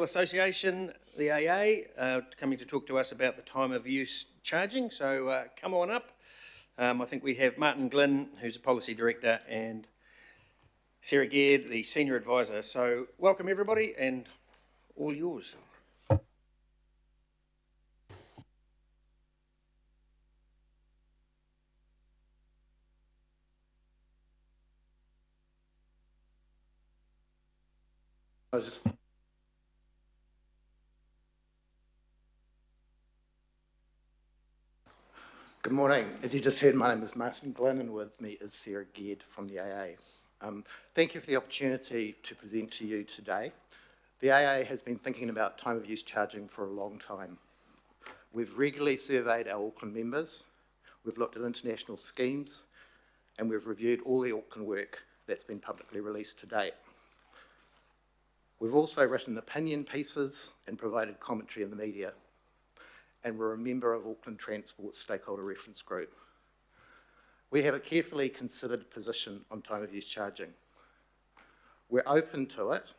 Association, the AA, coming to talk to us about the time of use charging. So come on up. I think we have Martin Glynn, who's a policy director, and Sarah Gaird, the senior advisor. So welcome everybody, and all yours. Good morning. As you just heard, my name is Martin Glynn, and with me is Sarah Gaird from the AA. Thank you for the opportunity to present to you today. The AA has been thinking about time of use charging for a long time. We've regularly surveyed our Auckland members, we've looked at international schemes, and we've reviewed all the Auckland work that's been publicly released to date. We've also written opinion pieces and provided commentary in the media, and we're a member of Auckland Transport Stakeholder Reference Group. We have a carefully considered position on time of use charging. We're open to it.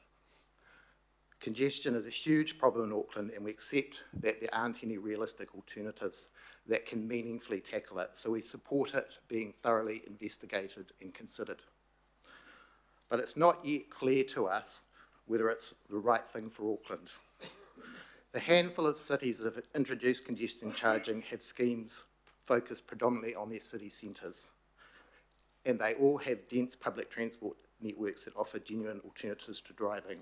Congestion is a huge problem in Auckland, and we accept that there aren't any realistic alternatives that can meaningfully tackle it, so we support it being thoroughly investigated and considered. But it's not yet clear to us whether it's the right thing for Auckland. The handful of cities that have introduced congestion charging have schemes focused predominantly on their city centres, and they all have dense public transport networks that offer genuine alternatives to driving.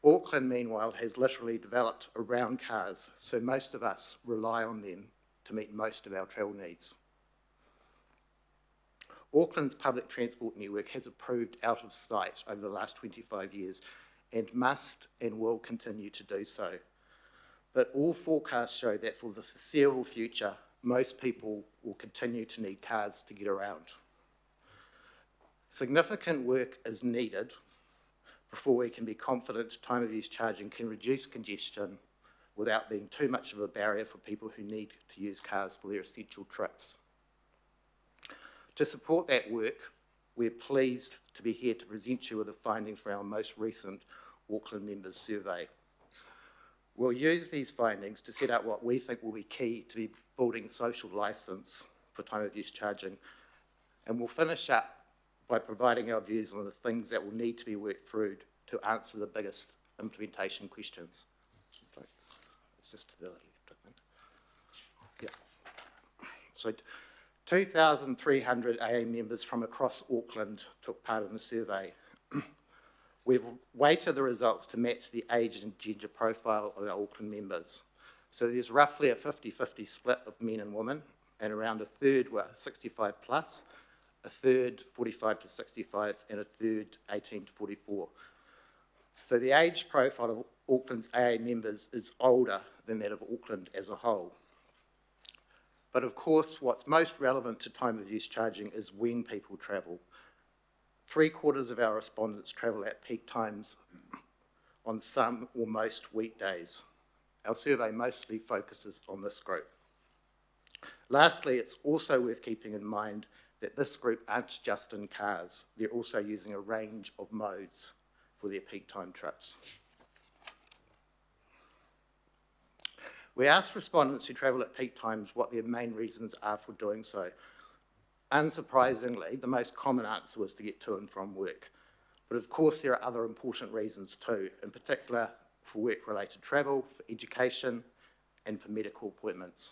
Auckland, meanwhile, has literally developed around cars, so most of us rely on them to meet most of our travel needs. Auckland's public transport network has improved out of sight over the last 25 years and must and will continue to do so. But all forecasts show that for the foreseeable future, most people will continue to need cars to get around. Significant work is needed before we can be confident time of use charging can reduce congestion without being too much of a barrier for people who need to use cars for their essential trips. To support that work, we're pleased to be here to present you with the findings from our most recent Auckland members survey. We'll use these findings to set out what we think will be key to be building social licence for time of use charging, and we'll finish up by providing our views on the things that will need to be worked through to answer the biggest implementation questions. It's just to the left, I think. Yeah. So 2,300 AA members from across Auckland took part in the survey. We've weighted the results to match the age and gender profile of our Auckland members. So there's roughly a 50-50 split of men and women, and around a third were 65 plus, a third 45 to 65, and a third 18 to 44. So the age profile of Auckland's AA members is older than that of Auckland as a whole. But of course, what's most relevant to time of use charging is when people travel. 3/4 of our respondents travel at peak times on some or most weekdays. Our survey mostly focuses on this group. Lastly, it's also worth keeping in mind that this group aren't just in cars, they're also using a range of modes for their peak time trips. We asked respondents who travel at peak times what their main reasons are for doing so. Unsurprisingly, the most common answer was to get to and from work. But of course, there are other important reasons too, in particular for work-related travel, for education, and for medical appointments.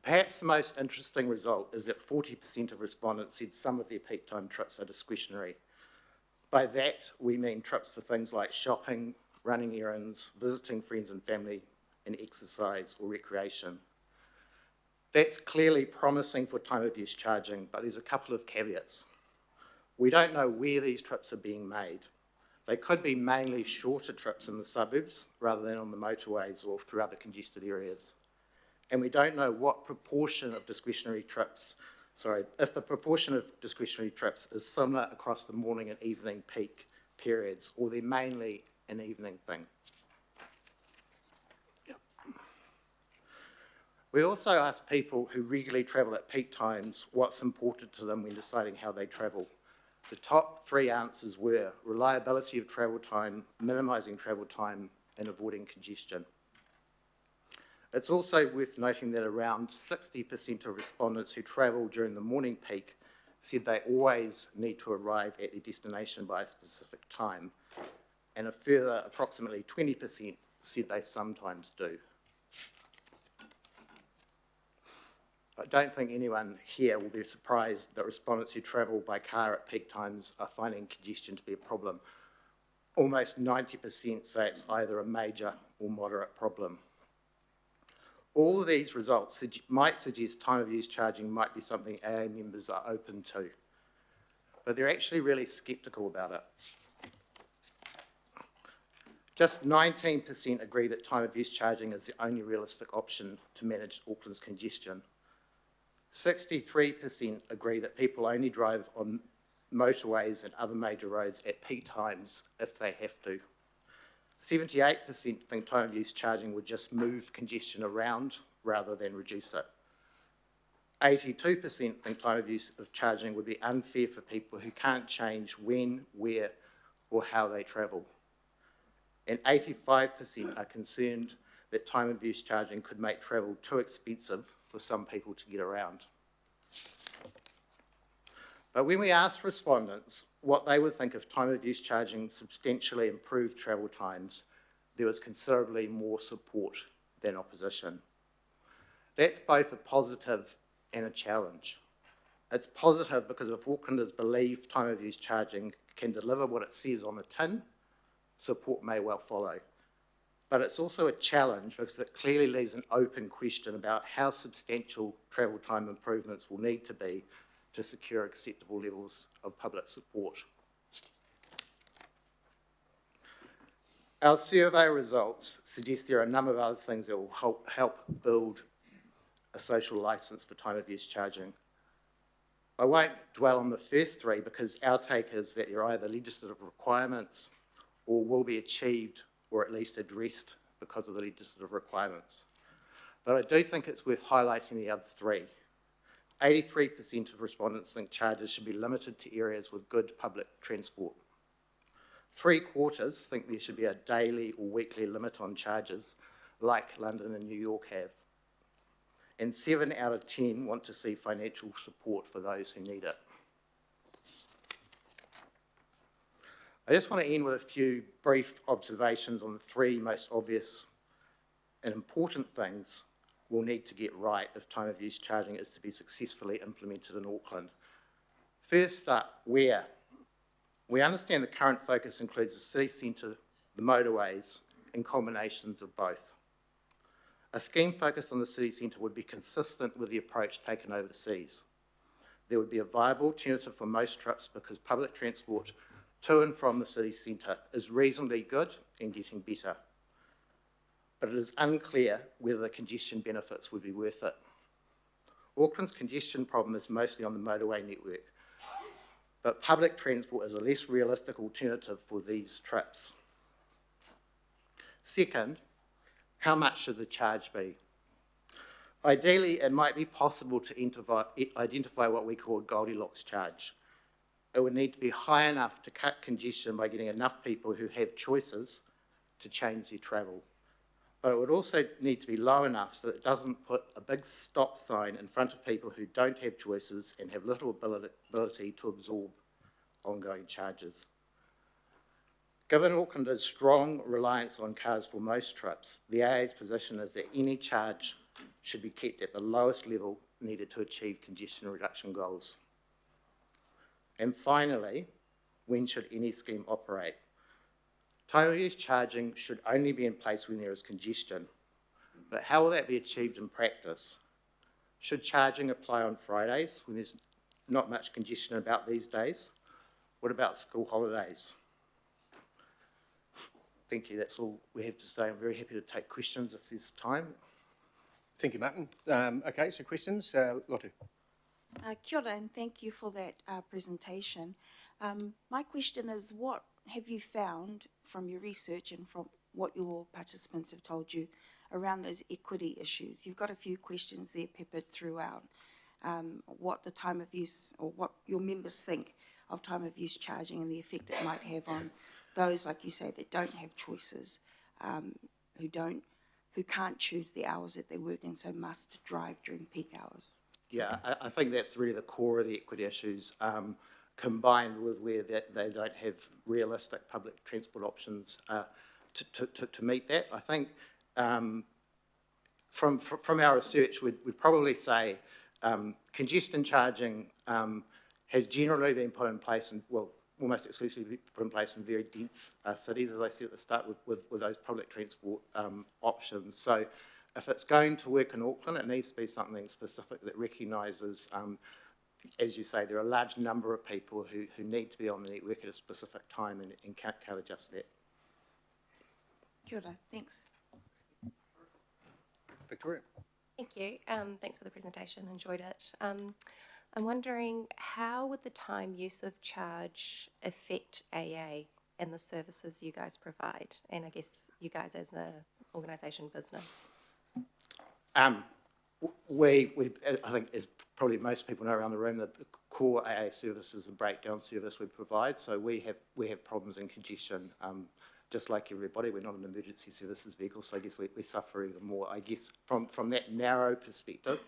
Perhaps the most interesting result is that 40% of respondents said some of their peak time trips are discretionary. By that, we mean trips for things like shopping, running errands, visiting friends and family, and exercise or recreation. That's clearly promising for time of use charging, but there's a couple of caveats. We don't know where these trips are being made. They could be mainly shorter trips in the suburbs rather than on the motorways or through other congested areas. And we don't know what proportion of discretionary trips, if the proportion of discretionary trips is similar across the morning and evening peak periods, or they're mainly an evening thing. Yep. We also ask people who regularly travel at peak times what's important to them when deciding how they travel. The top three answers were reliability of travel time, minimising travel time, and avoiding congestion. It's also worth noting that around 60% of respondents who travel during the morning peak said they always need to arrive at their destination by a specific time, and a further approximately 20% said they sometimes do. I don't think anyone here will be surprised that respondents who travel by car at peak times are finding congestion to be a problem. Almost 90% say it's either a major or moderate problem. All of these results might suggest time of use charging might be something AA members are open to, but they're actually really sceptical about it. Just 19% agree that time of use charging is the only realistic option to manage Auckland's congestion. 63% agree that people only drive on motorways and other major roads at peak times if they have to. 78% think time of use charging would just move congestion around rather than reduce it. 82% think time of use of charging would be unfair for people who can't change when, where, or how they travel. And 85% are concerned that time of use charging could make travel too expensive for some people to get around. But when we asked respondents what they would think if time of use charging substantially improved travel times, there was considerably more support than opposition. That's both a positive and a challenge. It's positive because if Aucklanders believe time of use charging can deliver what it says on the tin, support may well follow. But it's also a challenge because it clearly leaves an open question about how substantial travel time improvements will need to be to secure acceptable levels of public support. Our survey results suggest there are a number of other things that will help build a social licence for time of use charging. I won't dwell on the first three because our take is that they're either legislative requirements or will be achieved or at least addressed because of the legislative requirements. But I do think it's worth highlighting the other three. 83% of respondents think charges should be limited to areas with good public transport. 3/4 think there should be a daily or weekly limit on charges, like London and New York have. And 7 out of 10 want to see financial support for those who need it. I just want to end with a few brief observations on the three most obvious and important things we'll need to get right if time of use charging is to be successfully implemented in Auckland. First up, where? We understand the current focus includes the city centre, the motorways, and combinations of both. A scheme focused on the city centre would be consistent with the approach taken overseas. There would be a viable alternative for most trips because public transport to and from the city centre is reasonably good and getting better. But it is unclear whether the congestion benefits would be worth it. Auckland's congestion problem is mostly on the motorway network, but public transport is a less realistic alternative for these trips. Second, how much should the charge be? Ideally, it might be possible to identify what we call a Goldilocks charge. It would need to be high enough to cut congestion by getting enough people who have choices to change their travel. But it would also need to be low enough so that it doesn't put a big stop sign in front of people who don't have choices and have little ability to absorb ongoing charges. Given Auckland's strong reliance on cars for most trips, the AA's position is that any charge should be kept at the lowest level needed to achieve congestion reduction goals. And finally, when should any scheme operate? Time of use charging should only be in place when there is congestion, but how will that be achieved in practice? Should charging apply on Fridays when there's not much congestion about these days? What about school holidays? Thank you, that's all we have to say. I'm very happy to take questions if there's time. Thank you, Martin. Okay, so questions, Lotte. Kia ora, and thank you for that presentation. My question is, what have you found from your research and from what your participants have told you around those equity issues? You've got a few questions there peppered throughout. What the time of use or what your members think of time of use charging and the effect it might have on those, like you say, that don't have choices, who can't choose the hours that they work and so must drive during peak hours. Yeah, I think that's really the core of the equity issues, combined with where they don't have realistic public transport options to meet that. I think from our research, we'd probably say congestion charging has generally been put in place, almost exclusively put in place in very dense cities, as I said at the start, with those public transport options. So if it's going to work in Auckland, it needs to be something specific that recognises, as you say, there are a large number of people who need to be on the network at a specific time and can't adjust that. Kia ora, thanks. Victoria. Thank you. Thanks for the presentation. Enjoyed it. I'm wondering, how would the time use of charge affect AA and the services you guys provide, and I guess you guys as an organisation business? We, I think, as probably most people know around the room, the core AA service is a breakdown service we provide. So we have problems in congestion, just like everybody. We're not an emergency services vehicle, so I guess we suffer even more. I guess from that narrow perspective,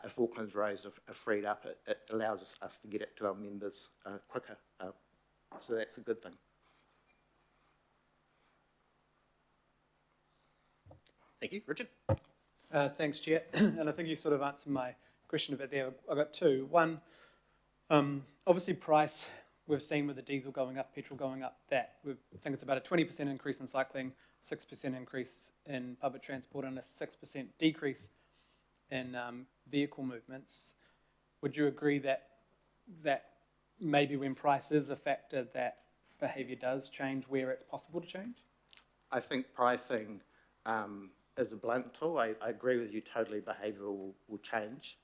if Auckland's roads are freed up, it allows us to get it to our members quicker. So that's a good thing. Thank you. Richard? Thanks, Chair. And I think you sort of answered my question a bit there. I've got two. One, obviously price, we've seen with the diesel going up, petrol going up, I think it's about a 20% increase in cycling, 6% increase in public transport, and a 6% decrease in vehicle movements. Would you agree that maybe when price is a factor, that behaviour does change where it's possible to change? I think pricing is a blunt tool. I agree with you totally, behaviour will change.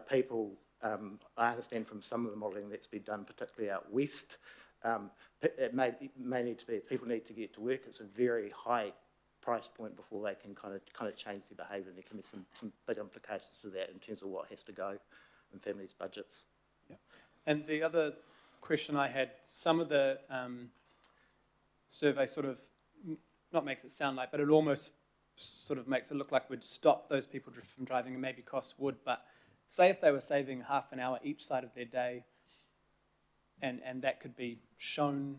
People, I understand from some of the modelling that's been done, particularly out west, it may need to be, people need to get to work. It's a very high price point before they can kind of change their behaviour, and there can be some big implications for that in terms of what has to go in families' budgets. Yeah. And the other question I had, some of the survey sort of, not makes it sound like, but it almost sort of makes it look like we'd stop those people from driving, and maybe costs would, but say if they were saving half an hour each side of their day, and that could be shown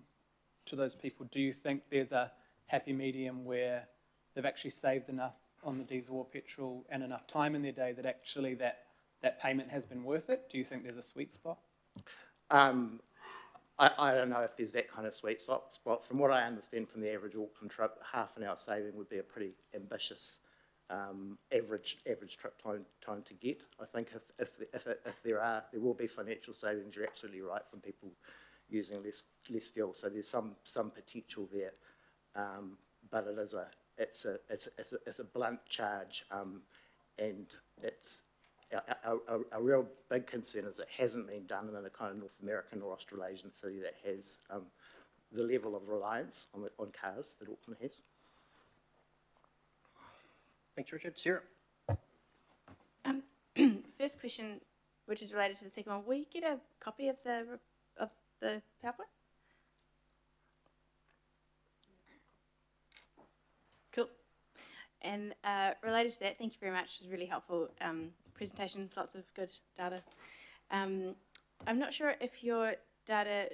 to those people, do you think there's a happy medium where they've actually saved enough on the diesel or petrol and enough time in their day that actually that payment has been worth it? Do you think there's a sweet spot? I don't know if there's that kind of sweet spot. From what I understand from the average Auckland trip, half an hour saving would be a pretty ambitious average trip time to get. I think if there will be financial savings, you're absolutely right, from people using less fuel. So there's some potential there, but it's a blunt charge, and it's a real big concern is it hasn't been done in a kind of North American or Australasian city that has the level of reliance on cars that Auckland has. Thanks, Richard. Sarah? First question, which is related to the second one, will you get a copy of the PowerPoint? Cool. And related to that, thank you very much. It was really helpful presentation, lots of good data. I'm not sure if your data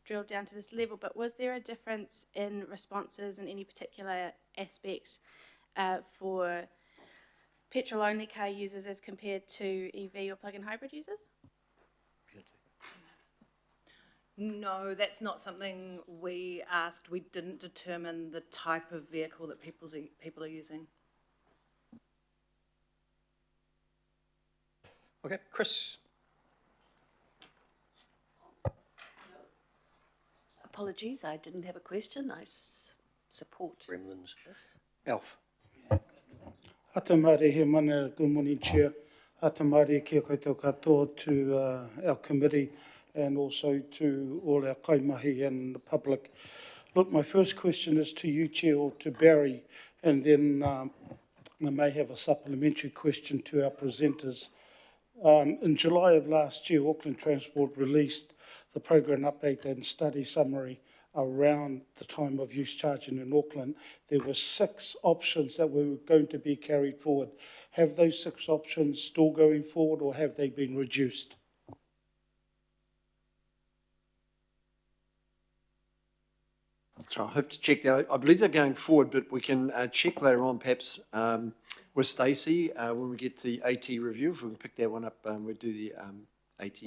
drilled down to this level, but was there a difference in responses in any particular aspect for petrol-only car users as compared to EV or plug-in hybrid users? No, that's not something we asked. We didn't determine the type of vehicle that people are using. Okay, Chris? Apologies, I didn't have a question. I support Gremlins. this. Alf? Hata maere he mana, good morning, Chair. Hata maere kia koutou katoa to our committee and also to all our kaimahi and the public. Look, my first question is to you, Chair, or to Barry, and then I may have a supplementary question to our presenters. In July of last year, Auckland Transport released the program update and study summary around the time of use charging in Auckland. There were 6 options that were going to be carried forward. Have those 6 options still going forward, or have they been reduced? So I have to check that. I believe they're going forward, but we can check later on, perhaps with Stacey when we get to the AT review. If we can pick that one up, we'll do the AT.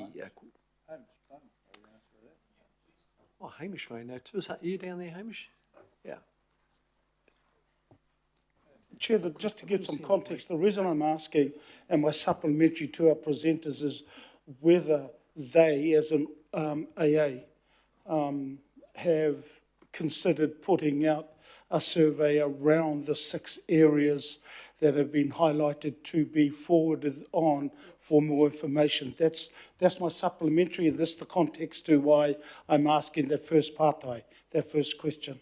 Oh, Hamish may know too. Is that you down there, Hamish? Yeah. Chair, just to give some context, the reason I'm asking, and my supplementary to our presenters, is whether they, as an AA, have considered putting out a survey around the 6 areas that have been highlighted to be forwarded on for more information. That's my supplementary, and this is the context to why I'm asking that first question.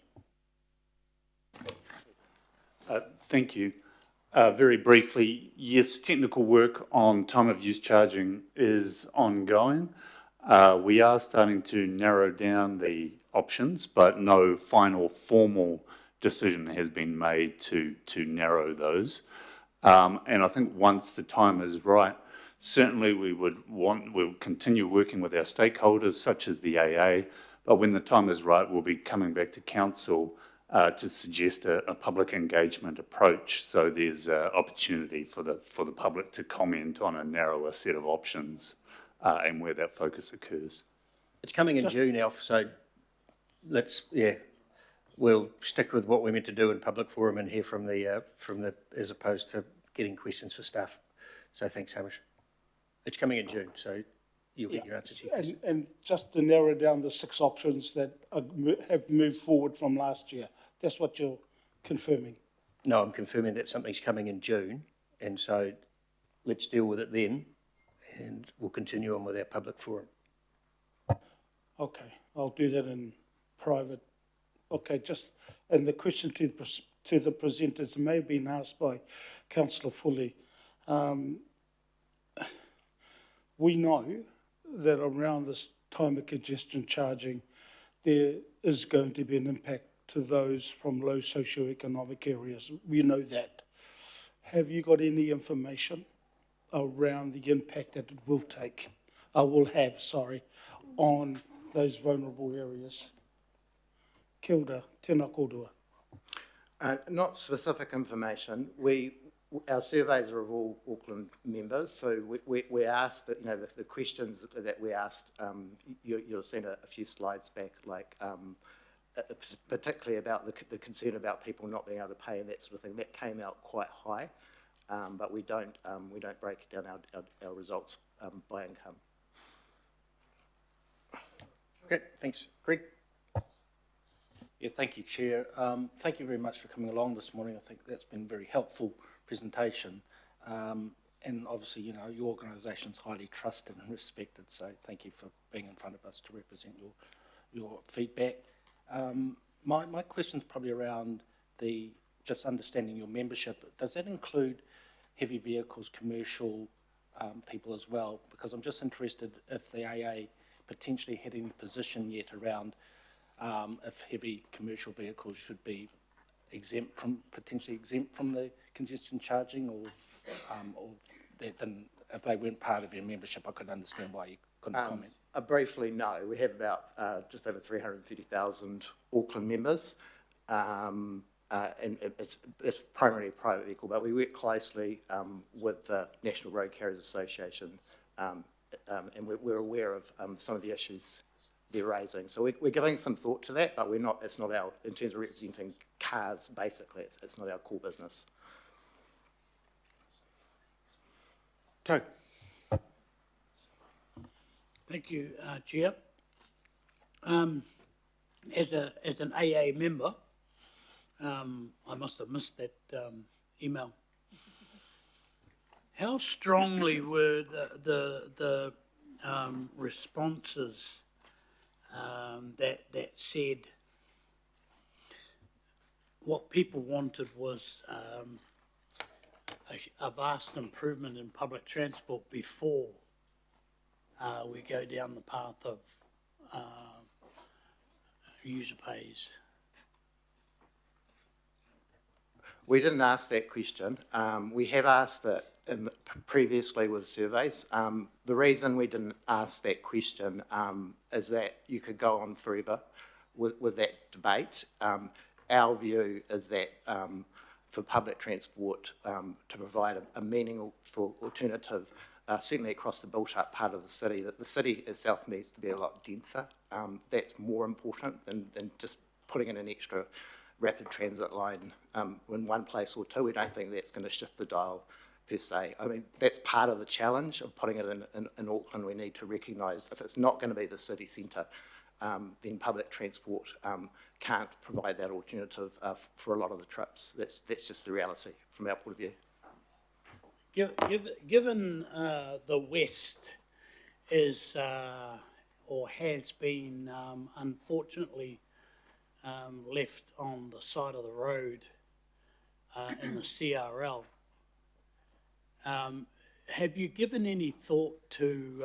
Thank you. Very briefly, yes, technical work on time of use charging is ongoing. We are starting to narrow down the options, but no final formal decision has been made to narrow those. And I think once the time is right, certainly we'll continue working with our stakeholders, such as the AA, but when the time is right, we'll be coming back to council to suggest a public engagement approach. So there's opportunity for the public to comment on a narrower set of options and where that focus occurs. It's coming in June, Alf, so we'll stick with what we're meant to do in public forum and hear from the, as opposed to getting questions for staff. So thanks, Hamish. It's coming in June, so you'll get your answer to your question. And just to narrow down the 6 options that have moved forward from last year, that's what you're confirming? No, I'm confirming that something's coming in June, and so let's deal with it then, and we'll continue on with our public forum. Okay, I'll do that in private. Okay, and the question to the presenters may have been asked by Councillor Foley. We know that around this time of congestion charging, there is going to be an impact to those from low socioeconomic areas. We know that. Have you got any information around the impact that it will have on those vulnerable areas? Kia ora, tēnā kōrua. Not specific information. Our surveys are of all Auckland members, so we asked that, the questions that we asked, you'll have seen a few slides back, like particularly about the concern about people not being able to pay and that sort of thing. That came out quite high, but we don't break down our results by income. Okay, thanks. Greg? Yeah, thank you, Chair. Thank you very much for coming along this morning. I think that's been a very helpful presentation. And obviously, your organisation's highly trusted and respected, so thank you for being in front of us to represent your feedback. My question's probably around just understanding your membership. Does that include heavy vehicles, commercial people as well? Because I'm just interested if the AA potentially had any position yet around if heavy commercial vehicles should be potentially exempt from the congestion charging, or if they weren't part of your membership, I could understand why you couldn't comment. Briefly, no. We have about just over 330,000 Auckland members, and it's primarily a private vehicle, but we work closely with the National Road Carriers Association, and we're aware of some of the issues they're raising. So we're giving some thought to that, but it's not our, in terms of representing cars, basically, it's not our core business. Toe. Thank you, Chair. As an AA member, I must have missed that email. How strongly were the responses that said what people wanted was a vast improvement in public transport before we go down the path of user pays. We didn't ask that question. We have asked it previously with surveys. The reason we didn't ask that question is that you could go on forever with that debate. Our view is that for public transport to provide a meaningful alternative, certainly across the built-up part of the city, that the city itself needs to be a lot denser. That's more important than just putting in an extra rapid transit line in one place or two. We don't think that's going to shift the dial per se. I mean, that's part of the challenge of putting it in Auckland. We need to recognise if it's not going to be the city centre, then public transport can't provide that alternative for a lot of the trips. That's just the reality from our point of view. Given the West is or has been unfortunately left on the side of the road in the CRL, have you given any thought to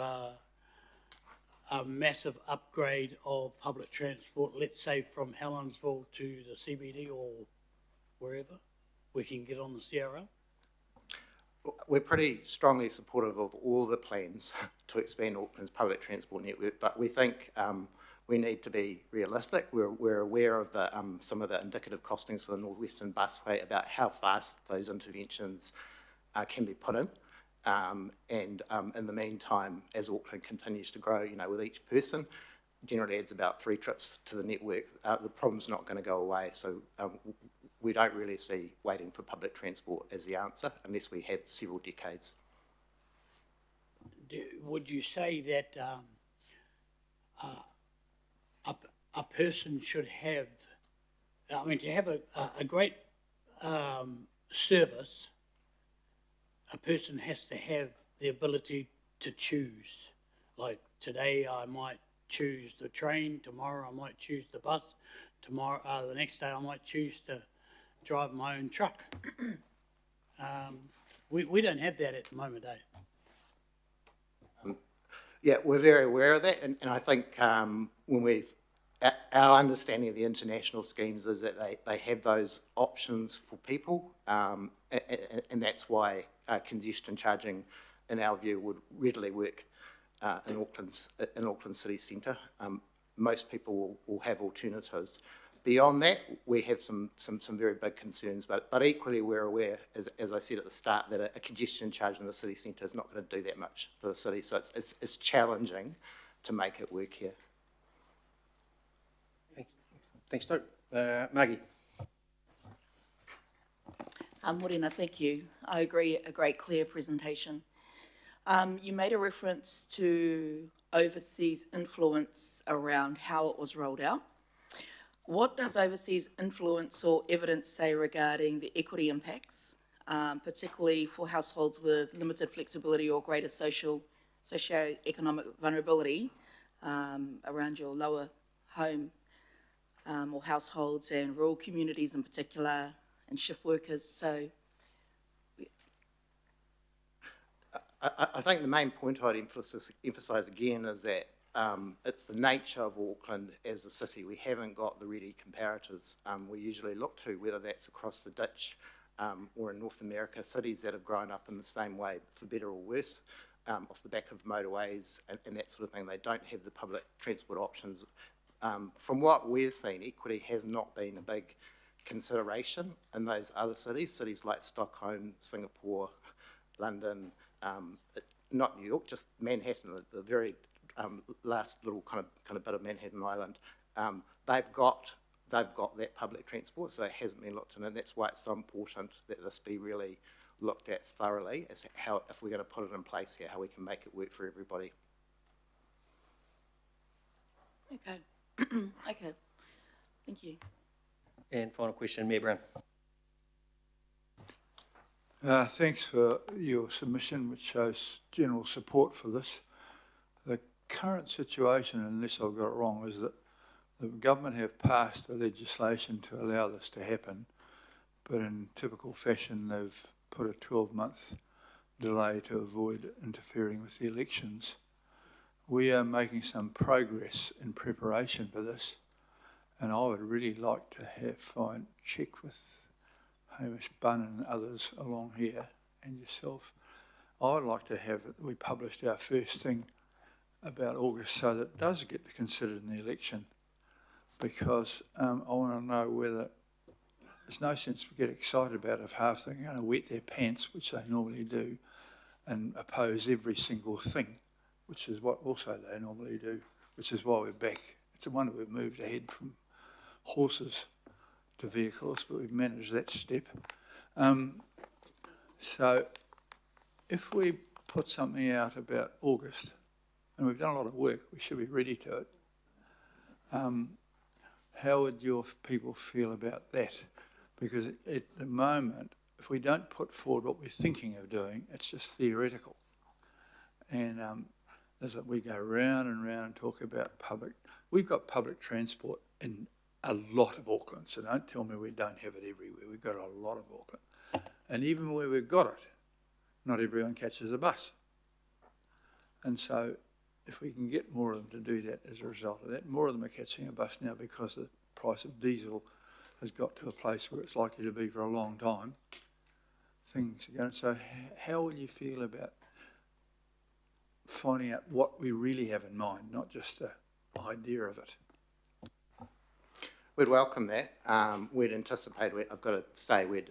a massive upgrade of public transport, let's say from Helensville to the CBD or wherever we can get on the CRL? We're pretty strongly supportive of all the plans to expand Auckland's public transport network, but we think we need to be realistic. We're aware of some of the indicative costings for the North-Western Busway about how fast those interventions can be put in. And in the meantime, as Auckland continues to grow, with each person, generally adds about 3 trips to the network. The problem's not going to go away, so we don't really see waiting for public transport as the answer unless we have several decades. Would you say that a person should have, to have a great service, a person has to have the ability to choose? Like today I might choose the train, tomorrow I might choose the bus, the next day I might choose to drive my own truck. We don't have that at the moment, Yeah, we're very aware of that, and I think our understanding of the international schemes is that they have those options for people, and that's why congestion charging, in our view, would readily work in Auckland city centre. Most people will have alternatives. Beyond that, we have some very big concerns, but equally we're aware, as I said at the start, that a congestion charge in the city centre is not going to do that much for the city, so it's challenging to make it work here. Thanks, Doug. Maggie. Morena, thank you. I agree, a great clear presentation. You made a reference to overseas influence around how it was rolled out. What does overseas influence or evidence say regarding the equity impacts, particularly for households with limited flexibility or greater socio-economic vulnerability around your lower home or households and rural communities in particular, and shift workers? So, I think the main point I'd emphasise again is that it's the nature of Auckland as a city. We haven't got the ready comparators we usually look to, whether that's across the ditch or in North America, cities that have grown up in the same way, for better or worse, off the back of motorways and that sort of thing. They don't have the public transport options. From what we've seen, equity has not been a big consideration in those other cities like Stockholm, Singapore, London, not New York, just Manhattan, the very last little kind of bit of Manhattan Island. They've got that public transport, so it hasn't been looked at, and that's why it's so important that this be really looked at thoroughly as how, if we're going to put it in place here, how we can make it work for everybody. okay. Okay, thank you. And final question, Mayor Brown. Thanks for your submission, which shows general support for this. The current situation, unless I've got it wrong, is that the government have passed the legislation to allow this to happen, but in typical fashion they've put a 12-month delay to avoid interfering with the elections. We are making some progress in preparation for this, and I would really like to check with Hamish Bunn and others along here and yourself. I would like to have it, we published our first thing about August so that it does get considered in the election, because I want to know whether there's no sense to get excited about if half them are going to wet their pants, which they normally do, and oppose every single thing, which is what also they normally do, which is why we're back. It's a wonder we've moved ahead from horses to vehicles, but we've managed that step. So if we put something out about August, and we've done a lot of work, we should be ready to it, how would your people feel about that? Because at the moment, if we don't put forward what we're thinking of doing, it's just theoretical. And we go round and round and talk about public. We've got public transport in a lot of Auckland, so don't tell me we don't have it everywhere. We've got a lot of Auckland. And even where we've got it, not everyone catches a bus. And so if we can get more of them to do that as a result of that, more of them are catching a bus now because the price of diesel has got to a place where it's likely to be for a long time. Things are going. So how will you feel about finding out what we really have in mind, not just the idea of it? We'd welcome that. We'd anticipate, I've got to say, we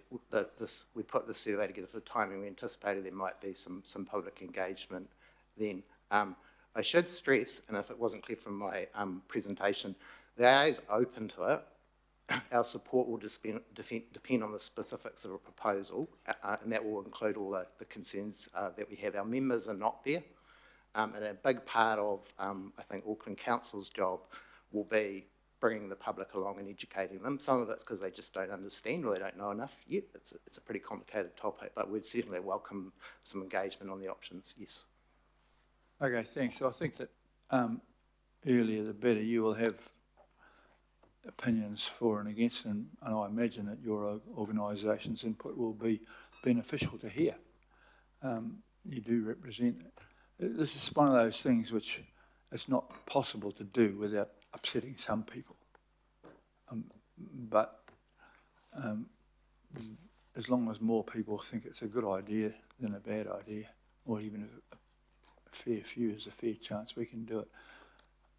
put the survey together for the timing. We anticipated there might be some public engagement then. I should stress, and if it wasn't clear from my presentation, the AA is open to it. Our support will depend on the specifics of a proposal, and that will include all the concerns that we have. Our members are not there, and a big part of, I think, Auckland Council's job will be bringing the public along and educating them. Some of it's because they just don't understand or they don't know enough yet. It's a pretty complicated topic, but we'd certainly welcome some engagement on the options, yes. Okay, thanks. So I think that earlier the better. You will have opinions for and against, and I imagine that your organisation's input will be beneficial to hear. You do represent. This is one of those things which it's not possible to do without upsetting some people. But as long as more people think it's a good idea than a bad idea, or even a fair few is a fair chance we can do it.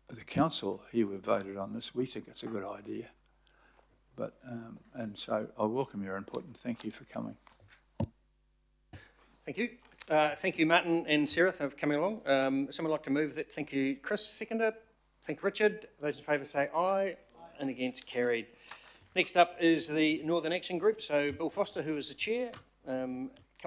The council here, we've voted on this, we think it's a good idea. But, and so I welcome your input and thank you for coming. Thank you. Thank you, Martin and Sarah, for coming along. Someone like to move that? Thank you, Chris. Seconder. Thank you, Richard. Those in favour say aye, and against carried. Next up is the Northern Action Group. So Bill Foster, who is the chair,